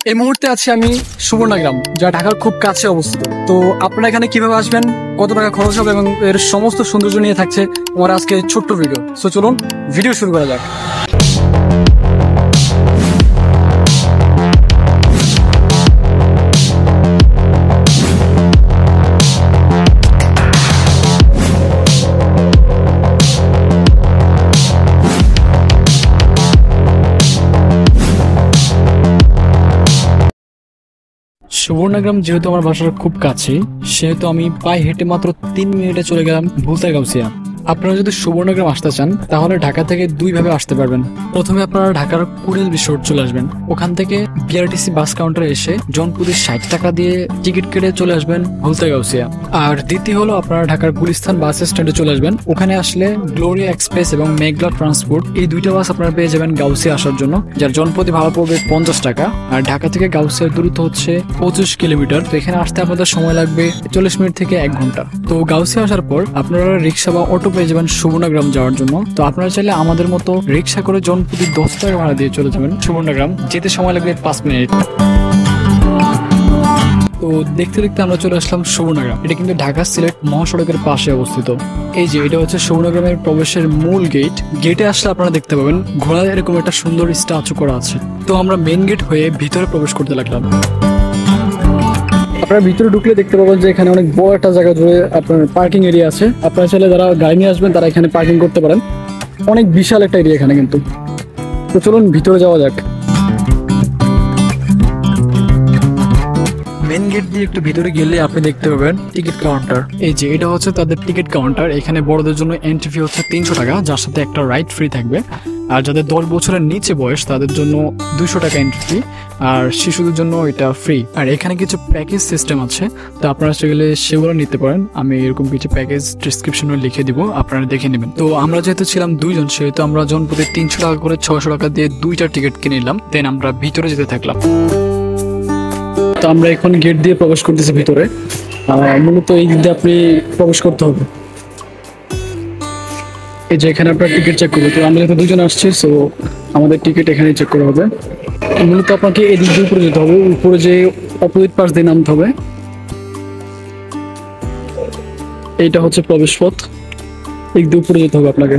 এই মুহূর্তে আছি আমি সুবর্ণগ্রাম, যা ঢাকার খুব কাছে অবস্থিত। তো আপনারা এখানে কিভাবে আসবেন, কত টাকা খরচ হবে এবং এর সমস্ত সৌন্দর্য নিয়ে থাকছে আমার আজকে ছোট্ট ভিডিও। সো চলুন ভিডিও শুরু করা যাক। সুবর্ণগ্রাম যেহেতু আমার বাসার খুব কাছে, সেহেতু আমি পায়ে হেঁটে মাত্র 3 মিনিটে চলে গেলাম ভুলতাগাউসিয়া। আপনারা যদি সুবর্ণগ্রাম আসতে চান তাহলে ঢাকা থেকে দুইভাবে আসতে পারবেন। প্রথমে আপনারা ঢাকার কুড়িল বিচ রোড চলে আসবেন, ওখান থেকে বিআরটিসি বাস কাউন্টারে এসে জনপ্রতি 60 টাকা দিয়ে টিকিট কেটে চলে আসবেন ভুলতাগাউসিয়া। আর দ্বিতীয় হলো আপনারা ঢাকার গুলিস্তান বাস স্ট্যান্ডে চলে আসবেন, ওখানে আসলে গ্লোরিয়া এক্সপ্রেস এবং মেঘলা ট্রান্সপোর্ট এই দুইটা বাস আপনারা পেয়ে যাবেন গাউসিয়া আসার জন্য, যার জনপ্রতি ভাড়া পড়বে 50 টাকা। আর ঢাকা থেকে গাউসিয়ার দূরত্ব হচ্ছে 25 কিলোমিটার। তো এখানে আসতে আপনাদের সময় লাগবে 40 মিনিট থেকে 1 ঘন্টা। তো গাউসিয়া আসার পর আপনারা রিক্সা বা অটো পেয়ে যাবেন সুবর্ণগ্রাম যাওয়ার জন্য। তো আপনারা চাইলে আমাদের মতো রিক্সা করে জনপ্রতি 10 টাকা ভাড়া দিয়ে চলে যাবেন সুবর্ণগ্রাম, যেতে সময় লাগবে 5 মিনিট। তো দেখতে দেখতে আমরা চলে আসলাম সুবর্ণগ্রাম। এটা কিন্তু ঢাকা সিলেট মহাসড়কের পাশে অবস্থিত। এই যে এটা হচ্ছে সুবর্ণগ্রামের প্রবেশের মূল গেট। গেটে আসলে আপনারা দেখতে পাবেন ঘোড়ায় এরকম একটা সুন্দর স্ট্যাচু করা আছে। তো আমরা মেন গেট হয়ে ভিতরে প্রবেশ করতে লাগলাম। আপনারা ভিতরে ঢুকলে দেখতে পাবেন যে এখানে অনেক বড় একটা জায়গা জুড়ে আপনার পার্কিং এরিয়া আছে। আপনারা চাইলে যারা গাড়ি নিয়ে আসবেন তারা এখানে পার্কিং করতে পারেন। অনেক বিশাল একটা এরিয়া এখানে কিন্তু। তো চলুন ভিতরে যাওয়া যাক। মেন গেট দিয়ে একটু ভিতরে গেলে আপনি দেখতে পাবেন টিকিট কাউন্টার। এই যে এটা হচ্ছে তাদের টিকিট কাউন্টার। এখানে বড়দের জন্য এন্ট্রি ফি হচ্ছে 300 টাকা, যার সাথে একটা রাইড ফ্রি থাকবে। আর যাদের 10 বছরের নিচে বয়স তাদের জন্য 200 টাকা এন্ট্রি ফি, আর শিশুদের জন্য এটা ফ্রি। আর এখানে কিছু প্যাকেজ সিস্টেম আছে, তো আপনারা সেগুলো নিতে পারেন। আমি এরকম কিছু প্যাকেজ ডিসক্রিপশনে লিখে দিব, আপনারা দেখে নেবেন। তো আমরা যেহেতু ছিলাম 2 জন, সেহেতু আমরা জন প্রতি 300 টাকা করে 600 টাকা দিয়ে 2টা টিকিট কিনে নিলাম। দেন আমরা ভিতরে যেতে থাকলাম। তো আমরা এখন গেট দিয়ে প্রবেশ করতেছি ভিতরে। মূলত এই দিক দিয়ে আপনি প্রবেশ করতে হবে। এই যে এখানে আপনার টিকিট চেক করবে। তো আমরা যেহেতু 2 জন আসছি, সো আমাদের টিকিট এখানে চেক করা হবে। মূলত আপনাকে এই দিক দিয়ে উপরে যেতে হবে, উপরে যে অপোজিট পাশ দিয়ে নামতে হবে। এইটা হচ্ছে প্রবেশ পথ, এই দিক দিয়ে উপরে যেতে হবে আপনাকে।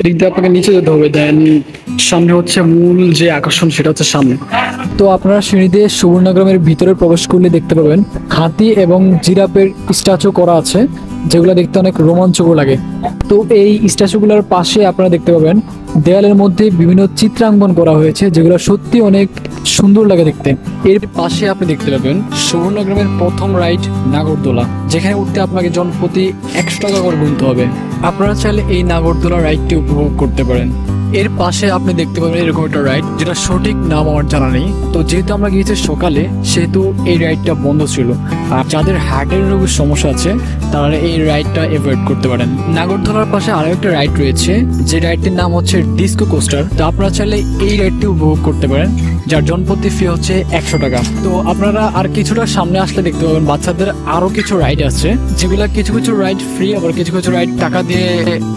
এদিক দিয়ে আপনাকে নিচে যেতে হবে। দেন সামনে হচ্ছে মূল যে আকর্ষণ, সেটা হচ্ছে সামনে। তো আপনারা সিঁড়ি দিয়ে সুবর্ণগ্রামের ভিতরে প্রবেশ করলে দেখতে পাবেন হাতি এবং জিরাফের স্ট্যাচু করা আছে, যেগুলো দেখতে অনেক রোমাঞ্চকর লাগে। তো এই স্ট্যাচুগুলোর পাশে আপনারা দেখতে পাবেন দেয়ালের মধ্যে বিভিন্ন চিত্রাঙ্কন করা হয়েছে, যেগুলো সত্যি অনেক সুন্দর লাগে দেখতে। এর পাশে আপনি দেখতে পাবেন সুবর্ণগ্রামের প্রথম রাইড নাগরদোলা, যেখানে উঠতে আপনাকে জনপ্রতি 100 টাকা করে গুনতে হবে। আপনারা চাইলে এই নাগরদোলা রাইডটি উপভোগ করতে পারেন। এর পাশে আপনি দেখতে পাবেন এরকম একটা রাইড, যেটা সঠিক নাম আমার জানা নেই। তো যেহেতু আমরা গিয়েছি সকালে, সেহেতু এই রাইডটা বন্ধ ছিল। আর যাদের হার্টের রোগের সমস্যা আছে তারা এই রাইডটা অ্যাভয়েড করতে পারেন। নাগরদোলার পাশে আরো একটা রাইড রয়েছে, যে রাইডটির নাম হচ্ছে ডিস্কো কোস্টার। তো আপনারা চাইলে এই রাইডটি উপভোগ করতে পারেন, যার জনপ্রতি ফি হচ্ছে 100 টাকা। তো আপনারা আর কিছুটা সামনে আসলে দেখতে পাবেন বাচ্চাদের আরো কিছু রাইড আছে, যেগুলা কিছু কিছু রাইড ফ্রি, আবার কিছু কিছু রাইড টাকা দিয়ে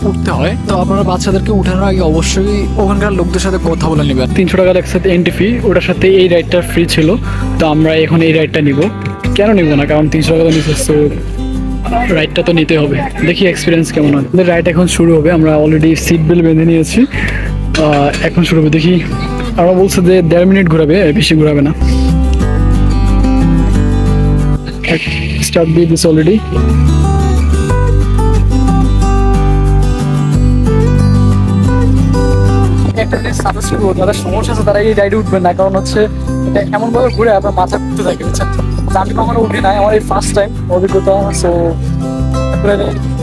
উঠতে হয়। তো আপনারা বাচ্চাদেরকে উঠানোর আগে অবশ্যই ওখানকার লোকদের সাথে কথা বলে নেবেন। 300 টাকার একসাথে এন্ট্রি ফি, ওটার সাথে এই রাইডটা ফ্রি ছিল। তো আমরা এখন এই রাইডটা নিব। কেন নিব না, কারণ 300 টাকা নিচ্ছে, তো রাইডটা তো নিতে হবে। দেখি এক্সপিরিয়েন্স কেমন হয়। রাইড এখন শুরু হবে। আমরা অলরেডি সিট বেল্ট বেঁধে নিয়েছি, এখন শুরু হবে। দেখি, আমরা বলছে যে 1.5 মিনিট ঘোরাবে, বেশি ঘোরাবে না। স্টার্ট দিয়ে দিচ্ছে অলরেডি। যারা সমস্যা আছে তারা এই রাইডে উঠবেন না, কারণ হচ্ছে এটা এমন ভাবে ঘুরে আপনার মাথা ঘুরতে থাকে, বুঝছেন। আমি কখনো উঠি নাই, আমার এই ফার্স্ট টাইম অভিজ্ঞতা। সো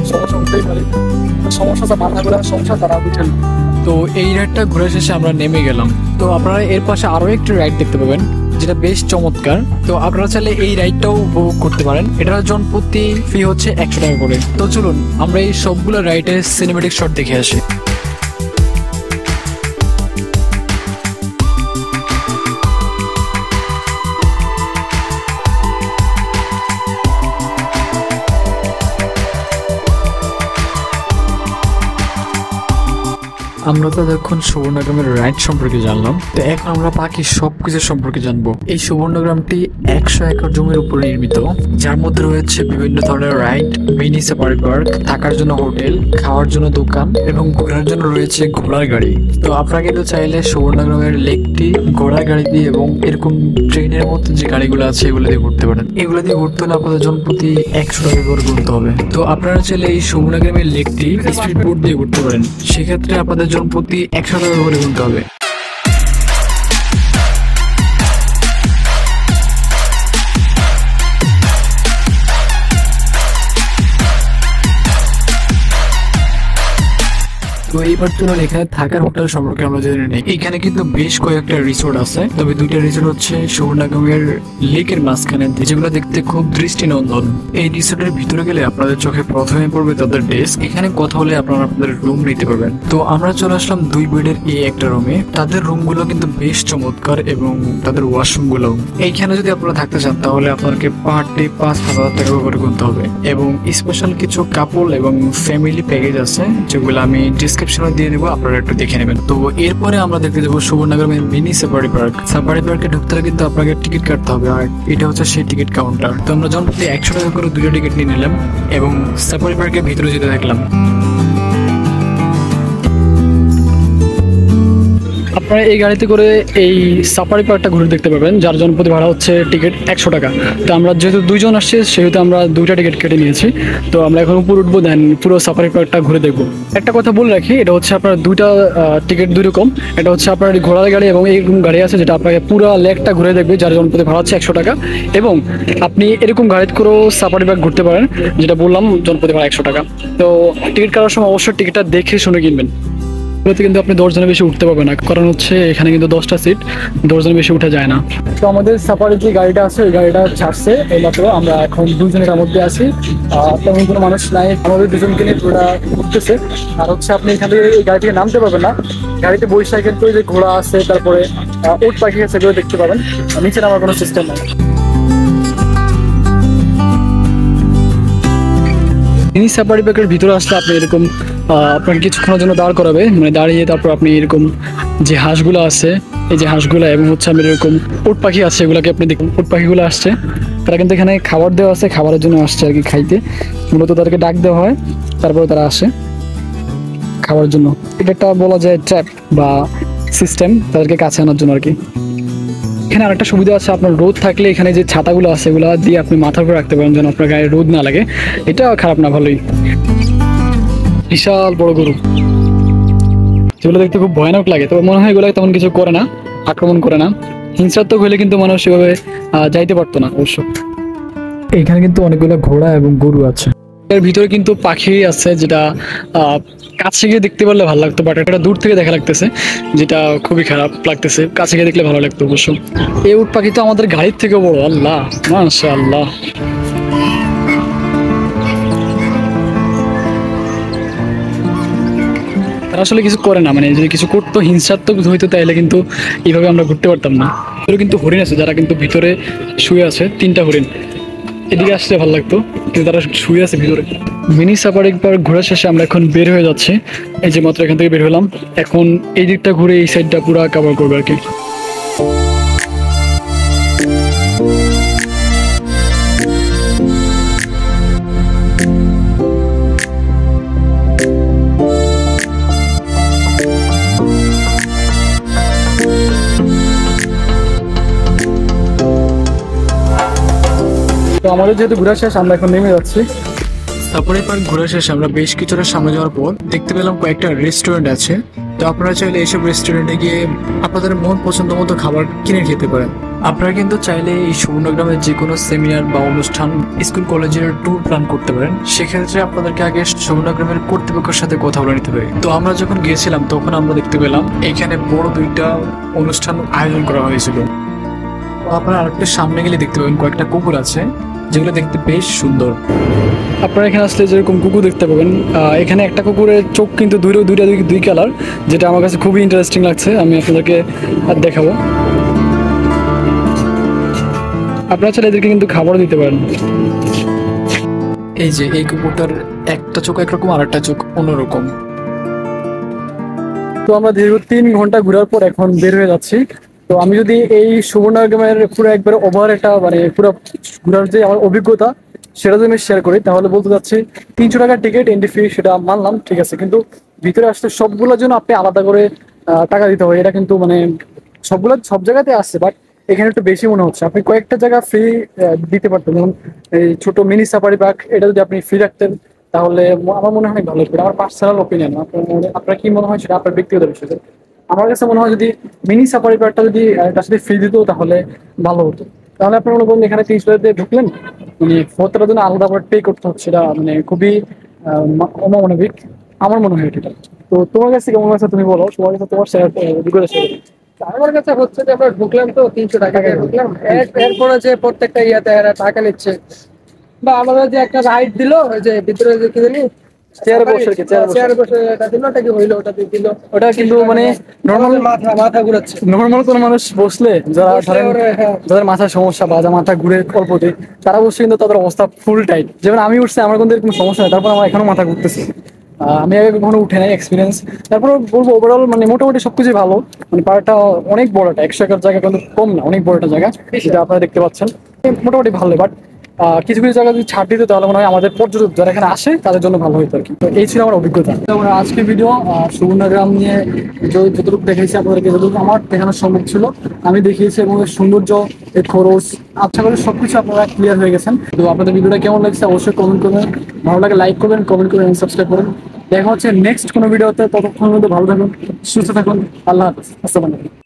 সমস্যা উঠতেই পারে, সমস্যা আছে, মাথা ঘোরার সমস্যা, তারা উঠেন। তো এই রাইডটা ঘুরে শেষে আমরা নেমে গেলাম। তো আপনারা এর পাশে আরো একটি রাইড দেখতে পাবেন, যেটা বেশ চমৎকার। তো আপনারা চাইলে এই রাইডটাও উপভোগ করতে পারেন। এটার জনপ্রতি ফি হচ্ছে 100 টাকা করে। তো চলুন আমরা এই সবগুলো রাইডের সিনেমেটিক শট দেখে আসি। আমরা তো এখন সুবর্ণগ্রামের রাইড সম্পর্কে জানলাম, তো এখন আমরা বাকি সবকিছু সম্পর্কে জানবো। এই সুবর্ণগ্রামটি 100 একর জমির উপরে নির্মিত, যার মধ্যে রয়েছে বিভিন্ন ধরনের রাইড, মিনি সাফারি পার্ক, থাকার জন্য হোটেল, খাওয়ার জন্য দোকান এবং ঘোরার জন্য রয়েছে ঘোড়ার গাড়ি। তো আপনারা কিন্তু চাইলে সুবর্ণগ্রামের লেকটি ঘোড়ার গাড়ি দিয়ে এবং এরকম ট্রেনের মতো যে গাড়িগুলো আছে এগুলো দিয়ে ঘুরতে পারেন। এগুলো দিয়ে ঘুরতে হলে আপনাদের জন প্রতি 100 টাকা করে ঘুরতে হবে। তো আপনারা চাইলে এই সুবর্ণগ্রামের লেকটি স্পিড বোট দিয়ে ঘুরতে পারেন, সেক্ষেত্রে আপনাদের জন প্রতি 100 টাকা করে গুনতে হবে। তো এইবার চলুন এখানে থাকার হোটেল সম্পর্কে আমরা জেনে নিই। এখানে কিন্তু বেশ কয়েকটা রিসোর্ট আছে, তবে দুইটা রিসোর্ট হচ্ছে সুবর্ণগ্রামের লেকের মাঝখানে, যেগুলো দেখতে খুব দৃষ্টিনন্দন। এই রিসোর্টের ভিতরে গেলে আপনাদের চোখে প্রথমে পড়বে তাদের ডেস্ক, এখানে কথা হলে আপনারা আপনাদের রুম নিতে পারবেন। তো আমরা চলে আসলাম 2 বেডের এই একটা রুমে। তাদের রুম গুলো কিন্তু বেশ চমৎকার এবং তাদের ওয়াশরুম গুলো। এইখানে যদি আপনারা থাকতে চান তাহলে আপনাকে পার ডে 5,000 টাকা করে গুনতে হবে, এবং স্পেশাল কিছু কাপল এবং ফ্যামিলি প্যাকেজ আছে যেগুলো আমি ডিসক্রিপশনে দিয়ে দেবো, আপনারা একটু দেখে নেবেন। তো এরপরে আমরা দেখতে যাবো সুবর্ণগ্রামের মিনি সাফারি পার্ক। সাফারি পার্কে ঢুকতে হলে কিন্তু আপনাকে টিকিট কাটতে হবে, আর এটা হচ্ছে সেই টিকিট কাউন্টার। তো আমরা জন প্রতি 100 টাকা করে 2টা টিকিট নিয়ে নিলাম এবং সাফারি পার্কের ভিতরে যেতে দেখলাম। আপনারা এই গাড়িতে করে এই সাফারি পার্কটা ঘুরে দেখতে পাবেন, যার জন্য প্রতি ভাড়া হচ্ছে টিকিট 100 টাকা। তো আমরা যেহেতু 2 জন আসছি সেহেতু আমরা 2টা টিকিট কেটে নিয়েছি। তো আমরা এখন উপরে উঠবো, দেন পুরো সাফারি পার্কটা ঘুরে দেখবো। একটা কথা বলে রাখি, এটা হচ্ছে আপনার 2টা টিকিট 2 রকম। এটা হচ্ছে আপনার ঘোড়ার গাড়ি এবং এরকম গাড়ি আছে যেটা আপনাকে পুরো লেকটা ঘুরে দেখবে, যার জন্য প্রতি ভাড়া হচ্ছে 100 টাকা। এবং আপনি এরকম গাড়িতে করেও সাফারি পার্ক ঘুরতে পারেন, যেটা বললাম জনপ্রতি ভাড়া 100 টাকা। তো টিকিট কাটার সময় অবশ্যই টিকিটটা দেখে শুনে কিনবেন। কিন্তু আপনি 10 জনের বেশি উঠতে পারবেন না, কারণ হচ্ছে এখানে কিন্তু 10টা সিট, 10 জনের বেশি উঠা যায় না। তো আমাদের সাফারির যে গাড়িটা আছে ওই গাড়িটা ছাড়ছে এইমাত্র। আমরা এখন 2 জনের মধ্যে আছি, তেমন কোনো মানুষ নাই, আমাদের 2 জনকে নিয়ে পুরোটা ঘুরতেছে। আর হচ্ছে আপনি এখান থেকে এই গাড়ি থেকে নামতে পারবেন না, গাড়িতে বসে কিন্তু যে ঘোড়া আছে, তারপরে উট পাখি আছে, সেগুলো দেখতে পাবেন। নিচে নামার কোনো সিস্টেম নাই। মিনি সাফারি পার্কের ভিতরে আসলে আপনি এরকম আপনাকে কিছুক্ষণের জন্য দাঁড় করাবে, মানে দাঁড়িয়ে তারপর আপনি এরকম যে হাঁসগুলো আছে, এই যে হাঁসগুলো এবং হচ্ছে আমি এরকম উট পাখি আছে, এগুলোকে আপনি দেখুন। উট পাখিগুলো আসছে, তারা কিন্তু এখানে খাবার দেওয়া আছে, খাবারের জন্য আসছে আর কি, খাইতে। মূলত তাদেরকে ডাক দেওয়া হয়, তারপরে তারা আসে খাওয়ার জন্য। এটা একটা বলা যায় ট্র্যাপ বা সিস্টেম তাদেরকে কাছে আনার জন্য আর কি। এখানে আরেকটা সুবিধা আছে, আপনার রোদ থাকলে এখানে যে ছাতাগুলো আছে এগুলো দিয়ে আপনি মাথার উপর রাখতে পারেন যেন আপনার গায়ে রোদ না লাগে। এটা খারাপ না, ভালোই। বিশাল বড় গরু, যেগুলো দেখতে খুব ভয়ানক লাগে, তবে মনে হয় এগুলো তেমন কিছু করে না, আক্রমণ করে না। হিংসাত্মক হলে কিন্তু মানুষ সেভাবে যাইতে পারতো না অবশ্য। এখানে কিন্তু অনেকগুলো ঘোড়া এবং গরু আছে। এর ভিতরে কিন্তু পাখি আছে, যেটা কাছে গিয়ে দেখতে পারলে ভালো লাগতো, বাট এটা দূর থেকে দেখা লাগতেছে, যেটা খুবই খারাপ লাগতেছে। কাছে গিয়ে দেখলে ভালো লাগতো অবশ্য। এই উট পাখি তো আমাদের গাড়ির থেকে বড়, আল্লাহ মাশাআল্লাহ। তারা আসলে কিছু করে না, মানে যদি কিছু করতো হিংসাত্মক হইতো তাহলে কিন্তু এইভাবে আমরা ঘুরতে পারতাম না। কিন্তু হরিণ আছে যারা কিন্তু ভিতরে শুয়ে আছে, 3টা হরিণ। এদিকে আসলে ভালো লাগতো, কিন্তু তারা শুয়ে আছে ভিতরে। মিনি সাফারি পার্ক ঘোরা শেষে আমরা এখন বের হয়ে যাচ্ছি। এই যে মাত্র এখান থেকে বের হলাম, এখন এই দিকটা ঘুরে এই সাইডটা পুরো কভার করবো আর কি। তো আমাদের যেহেতু ঘোরা শেষ, আমরা এখন নেমে যাচ্ছি। সাফারি পার্ক ঘোরা শেষ আমরা বেশ কিছুটা সামনে যাওয়ার পর দেখতে পেলাম কয়েকটা রেস্টুরেন্ট আছে। তো আপনারা চাইলে এইসব রেস্টুরেন্টে গিয়ে আপনাদের মন পছন্দ মতো খাবার কিনে খেতে পারেন। আপনারা কিন্তু চাইলে এই সুবর্ণগ্রামের যে কোনো সেমিনার বা অনুষ্ঠান, স্কুল কলেজের ট্যুর প্ল্যান করতে পারেন। সেক্ষেত্রে আপনাদেরকে আগে সুবর্ণগ্রামের কর্তৃপক্ষের সাথে কথা বলে নিতে হবে। তো আমরা যখন গিয়েছিলাম তখন আমরা দেখতে পেলাম এখানে বড় 2টা অনুষ্ঠান আয়োজন করা হয়েছিল। তো আপনারা আরেকটা সামনে গেলে দেখতে পাবেন কয়েকটা কুকুর আছে, যেগুলো দেখতে বেশ সুন্দর। আপনারা এখানে আসলে যেরকম কুকুর দেখতে পাবেন, এখানে একটা কুকুরের চোখ কিন্তু দুই কালার, যেটা আমার কাছে খুবই ইন্টারেস্টিং লাগছে। আমি আপনাদেরকে দেখাবো। আপনারা চাইলে এদেরকে কিন্তু খাবার দিতে পারেন। এই যে এই কুকুরটার একটা চোখ একরকম আর একটা চোখ অন্যরকম। তো আমরা দীর্ঘ 3 ঘন্টা ঘোরার পর এখন বের হয়ে যাচ্ছি। তো আমি যদি এই সুবর্ণগ্রামের পুরো একবারে ওভার একটা মানে পুরো ঘোরার যে আমার অভিজ্ঞতা সেটা যদি আমি শেয়ার করি তাহলে বলতে চাচ্ছি 300 টাকার টিকিট এন্ট্রি ফি সেটা মানলাম, ঠিক আছে, কিন্তু ভিতরে আসতে সবগুলোর জন্য আপনি আলাদা করে টাকা দিতে হয়। এটা কিন্তু মানে সবগুলো সব জায়গাতে আসছে, বাট এখানে একটু বেশি মনে হচ্ছে। আপনি কয়েকটা জায়গা ফ্রি দিতে পারতেন, যেমন এই ছোট মিনি সাফারি পার্ক, এটা যদি আপনি ফ্রি রাখতেন তাহলে আমার মনে হয় ভালো হতো। আমার পার্সোনাল ওপিনিয়ন, আপনার কি মনে হয় সেটা আপনার ব্যক্তিগত বিষয়। আমার কাছে মনে হয় যদি মিনি সাফারি পার্কটা যদি তার সাথে ফ্রি দিত তাহলে ভালো হতো। তাহলে আপনার মনে করুন এখানে 300 টাকা দিয়ে ঢুকলেন, মানে ফোরটার জন্য আলাদা করে পে করতে হচ্ছে, এটা মানে খুবই অমানবিক আমার মনে হয় এটা। তো তোমার কাছে কেমন আছে তুমি বলো, তোমার কাছে তোমার অভিজ্ঞতা শেয়ার করো। আমার কাছে হচ্ছে যে আমরা ঢুকলাম তো 300 টাকা দিয়ে ঢুকলাম, এরপরে যে প্রত্যেকটা ইয়াতে এরা টাকা নিচ্ছে, বা আমাদের যে একটা রাইড দিল ওই যে ভিতরে যে কি জানি চেয়ারে বসে আর কি, চেয়ারে বসে। চেয়ারে বসে এটা দিল, ওটা কি হইলো, ওটা দিয়ে দিল। ওটা কিন্তু মানে নর্মাল মাথা মাথা ঘুরাচ্ছে। নর্মাল কোনো মানুষ বসলে যারা বসলে ধরেন ওরে, হ্যাঁ। যাদের মাথার সমস্যা বা যারা মাথা ঘুরে অল্পতে, তারা বসে কিন্তু তাদের অবস্থা ফুল টাইট। যেমন আমি উঠছি, আমার কিন্তু এরকম সমস্যা নেই, তারপর আমার এখনো মাথা ঘুরতেছে। আমি আগে কখনো উঠে নাই এক্সপিরিয়েন্স। তারপর বলবো ওভারঅল মানে মোটামুটি সবকিছু ভালো। মানে পাহাড়টা অনেক বড়, একটা 100 একর জায়গা কিন্তু কম না, অনেক বড় একটা জায়গা যেটা আপনারা দেখতে পাচ্ছেন। মোটামুটি ভালো, বাট কিছু কিছু জায়গা যদি ছাড় দিত তাহলে মনে হয় আমাদের পর্যটক যারা এখানে আসে তাদের জন্য ভালো হতো আর কি। তো এই ছিল আমার অভিজ্ঞতা। তো আমরা আজকের ভিডিও সুবর্ণগ্রাম নিয়ে যতটুকু দেখেছি আপনাদেরকে, যতটুকু আমার দেখানো সম্ভব ছিল আমি দেখিয়েছি, এবং এর সৌন্দর্য, এর খরচ, আশা করি সবকিছু আপনারা ক্লিয়ার হয়ে গেছেন। তো আপনাদের ভিডিওটা কেমন লাগছে অবশ্যই কমেন্ট করবেন, ভালো লাগে লাইক করবেন, কমেন্ট করবেন, সাবস্ক্রাইব করবেন। দেখা হচ্ছে নেক্সট কোনো ভিডিওতে, ততক্ষণ মধ্যে ভালো থাকুন, সুস্থ থাকুন, আল্লাহ হাফেজ, আসসালামু আলাইকুম।